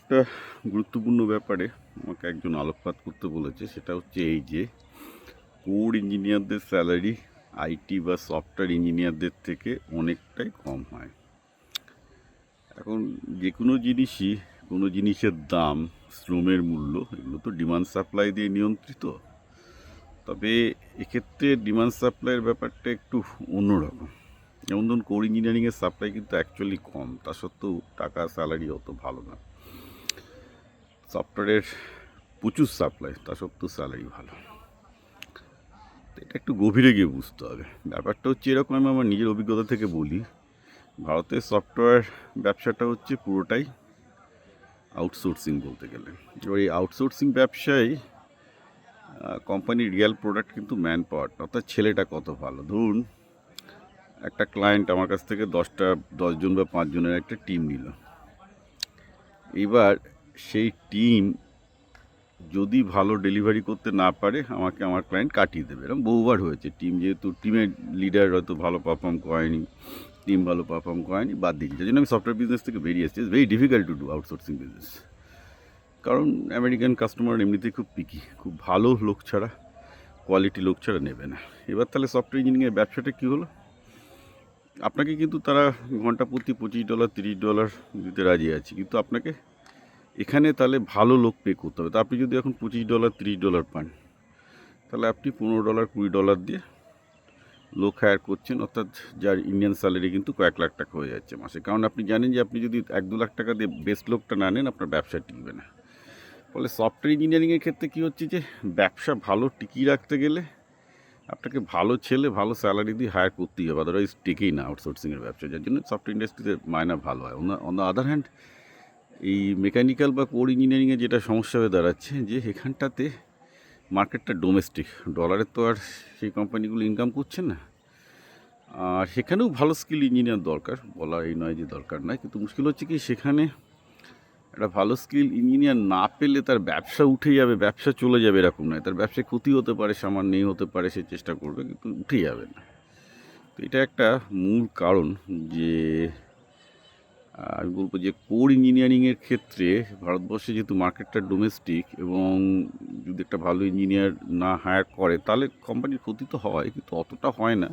একটা গুরুত্বপূর্ণ ব্যাপারে আমাকে একজন আলোকপাত করতে বলেছে, সেটা হচ্ছে এই যে কোর ইঞ্জিনিয়ারদের স্যালারি আইটি বা সফটওয়্যার ইঞ্জিনিয়ারদের থেকে অনেকটাই কম হয়। এখন যে কোনো জিনিসই, কোনো জিনিসের দাম, শ্রমের মূল্য, এগুলো তো ডিমান্ড সাপ্লাই দিয়ে নিয়ন্ত্রিত। তবে এক্ষেত্রে ডিমান্ড সাপ্লাইয়ের ব্যাপারটা একটু অন্যরকম। যেমন ধরুন কোর ইঞ্জিনিয়ারিংয়ের সাপ্লাই কিন্তু অ্যাকচুয়ালি কম, তা সত্ত্বেও টাকা স্যালারি অত ভালো না। সফটওয়্যারের প্রচুর সাপ্লাই, তা সত্ত্বেও স্যালারি ভালো। তো এটা একটু গভীরে গিয়ে বুঝতে হবে। ব্যাপারটা হচ্ছে এরকম, আমি আমার নিজের অভিজ্ঞতা থেকে বলি, ভারতের সফটওয়্যার ব্যবসাটা হচ্ছে পুরোটাই আউটসোর্সিং বলতে গেলে। এবার এই আউটসোর্সিং ব্যবসায় কোম্পানির রিয়েল প্রোডাক্ট কিন্তু ম্যান পাওয়ার, অর্থাৎ ছেলেটা কত ভালো। ধরুন একটা ক্লায়েন্ট আমার কাছ থেকে 10জন বা 5 জনের একটা টিম নিল। এবার সেই টিম যদি ভালো ডেলিভারি করতে না পারে, আমাকে আমার ক্লায়েন্ট কাটিয়ে দেবে। এরকম বহুবার হয়েছে। টিম যেহেতু টিমের লিডার হয়তো ভালো পারফর্ম করেনি, টিম ভালো পারফর্ম করেনি, বাদ দিয়েছি। যার জন্য আমি সফটওয়্যার বিজনেস থেকে বেরিয়ে এসেছি। It's very difficult to do outsourcing business, কারণ আমেরিকান কাস্টমার এমনিতেই খুব পিকি, খুব ভালো লোক ছাড়া, কোয়ালিটি লোক ছাড়া নেবে না। এবার তাহলে সফটওয়্যার ইঞ্জিনিয়ারিংয়ের ব্যবসাটা কী হলো, আপনাকে কিন্তু তারা ঘন্টা প্রতি $25 $30 দিতে রাজি আছে, কিন্তু আপনাকে এখানে তাহলে ভালো লোক পে করতে হবে। তা আপনি যদি এখন $25 $30 পান, তাহলে আপনি $15 $20 দিয়ে লোক হায়ার করছেন, অর্থাৎ যার ইন্ডিয়ান স্যালারি কিন্তু কয়েক লাখ টাকা হয়ে যাচ্ছে মাসে। কারণ আপনি জানেন যে আপনি যদি 1-2 লাখ টাকা দিয়ে বেস্ট লোকটা না নেন, আপনার ব্যবসা টিকবে না। ফলে সফটওয়্যার ইঞ্জিনিয়ারিংয়ের ক্ষেত্রে কী হচ্ছে যে ব্যবসা ভালো টিকিয়ে রাখতে গেলে আপনাকে ভালো ছেলে ভালো স্যালারি দিয়ে হায়ার করতেই হবে, আদারওয়াইজ টেকেই না আউটসোর্সিংয়ের ব্যবসা। যার জন্য সফটওয়্যার ইন্ডাস্ট্রিতে মায়না ভালো হয়। অন দ্য আদার হ্যান্ড, এই মেকানিক্যাল বা কোর ইঞ্জিনিয়ারিংয়ে যেটা সমস্যা হয়ে দাঁড়াচ্ছে, যে এখানটাতে মার্কেটটা ডোমেস্টিক, ডলারের তো আর সেই কোম্পানিগুলো ইনকাম করছে না। আর সেখানেও ভালো স্কিল ইঞ্জিনিয়ার দরকার, বলা এই নয় যে দরকার নয়, কিন্তু মুশকিল হচ্ছে কি সেখানে একটা ভালো স্কিল ইঞ্জিনিয়ার না পেলে তার ব্যবসা উঠে যাবে, ব্যবসা চলে যাবে এরকম নয়। তার ব্যবসায় ক্ষতি হতে পারে, সামান্যই হতে পারে, সে চেষ্টা করবে, কিন্তু উঠে যাবে না। তো এটা একটা মূল কারণ যে আমি বলবো যে কোর ইঞ্জিনিয়ারিংয়ের ক্ষেত্রে ভারতবর্ষে যেহেতু মার্কেটটা ডোমেস্টিক, এবং যদি একটা ভালো ইঞ্জিনিয়ার না হায়ার করে তাহলে কোম্পানির ক্ষতি তো হয়, কিন্তু অতটা হয় না।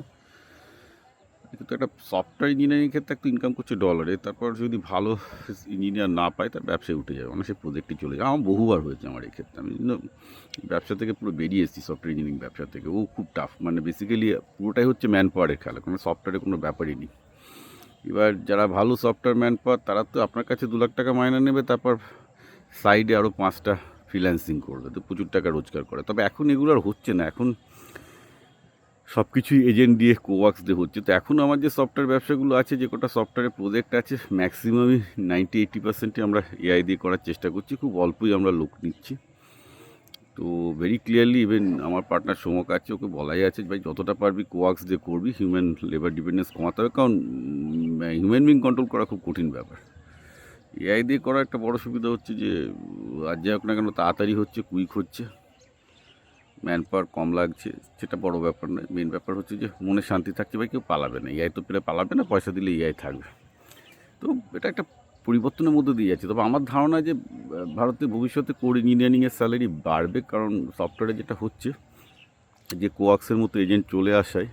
কিন্তু একটা সফটওয়্যার ইঞ্জিনিয়ারিংয়ের ক্ষেত্রে একটু ইনকাম করছে ডলারে, তারপর যদি ভালো ইঞ্জিনিয়ার না পায় তার ব্যবসায় উঠে যাবে, অনেক সে প্রজেক্টই চলে যায়। আমার বহুবার হয়েছে আমার এই ক্ষেত্রে। আমি ব্যবসা থেকে পুরো বেরিয়ে এসেছি, সফটওয়্যার ইঞ্জিনিয়ারিং ব্যবসা থেকে। ও খুব টাফ, মানে বেসিক্যালি পুরোটাই হচ্ছে ম্যান পাওয়ারের খেলা, কোনো সফটওয়্যারের কোনো ব্যাপারই নেই। এবার যারা ভালো সফটওয়্যার ম্যান পাওয়ার, তারা তো আপনার কাছে 2 লাখ টাকা মাইনে নেবে, তারপর সাইডে আরও 5টা ফ্রিল্যান্সিং করবে, তো প্রচুর টাকা রোজগার করে। তবে এখন এগুলো আর হচ্ছে না, এখন সব কিছুই এজেন্ট দিয়ে, কোওয়ার্কস দিয়ে হচ্ছে। তো এখন আমার যে সফটওয়্যার ব্যবসাগুলো আছে, যে কটা সফটওয়্যারের প্রজেক্ট আছে, ম্যাক্সিমামই 90-80%ই আমরা এআই দিয়ে করার চেষ্টা করছি, খুব অল্পই আমরা লোক নিচ্ছি। তো ভেরি ক্লিয়ারলি ইভেন আমার পার্টনার সোমক আছে, ওকে বলাই আছে ভাই যতটা পারবি কোওয়ার্কস দিয়ে করবি, হিউম্যান লেবার ডিপেন্ডেন্স কমাতে হবে, কারণ হিউম্যান বিং কন্ট্রোল করা খুব কঠিন ব্যাপার। এআই দিয়ে করার একটা বড় সুবিধা হচ্ছে যে আর যাই হোক না কেন তাড়াতাড়ি হচ্ছে, কুইক হচ্ছে, ম্যান পাওয়ার কম লাগছে, সেটা বড় ব্যাপার নয়। মেন ব্যাপার হচ্ছে যে মনে শান্তি থাকছে, ভাই কেউ পালাবে না, এআই তো পেলে পালাবে না, পয়সা দিলে এআই থাকবে। তো এটা একটা পরিবর্তনের মধ্যে দিয়ে যাচ্ছে। তবে আমার ধারণা যে ভারতে ভবিষ্যতে কোর ইঞ্জিনিয়ারিংয়ের স্যালারি বাড়বে, কারণ সফটওয়্যারে যেটা হচ্ছে যে কোওয়াক্সের মতো এজেন্ট চলে আসায়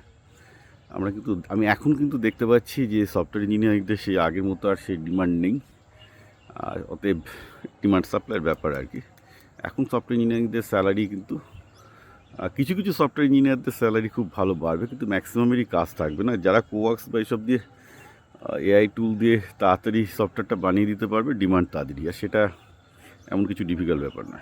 আমি এখন কিন্তু দেখতে পাচ্ছি যে সফটওয়্যার ইঞ্জিনিয়ারিংদের সেই আগের মতো আর সেই ডিমান্ড নেই। আর অতএব ডিমান্ড সাপ্লাইয়ের ব্যাপার আর কি। এখন সফটওয়্যার ইঞ্জিনিয়ারিংদের স্যালারি কিন্তু কিছু কিছু সফটওয়্যার ইঞ্জিনিয়ারদের স্যালারি খুব ভালো বাড়বে, কিন্তু ম্যাক্সিমামেরই কাজ থাকবে না। যারা কোওয়ার্কস বা এইসব দিয়ে এআই টুল দিয়ে তাড়াতাড়ি সফটওয়্যারটা বানিয়ে দিতে পারবে, ডিমান্ড তাদেরই, আর সেটা এমন কিছু ডিফিকাল্ট ব্যাপার না।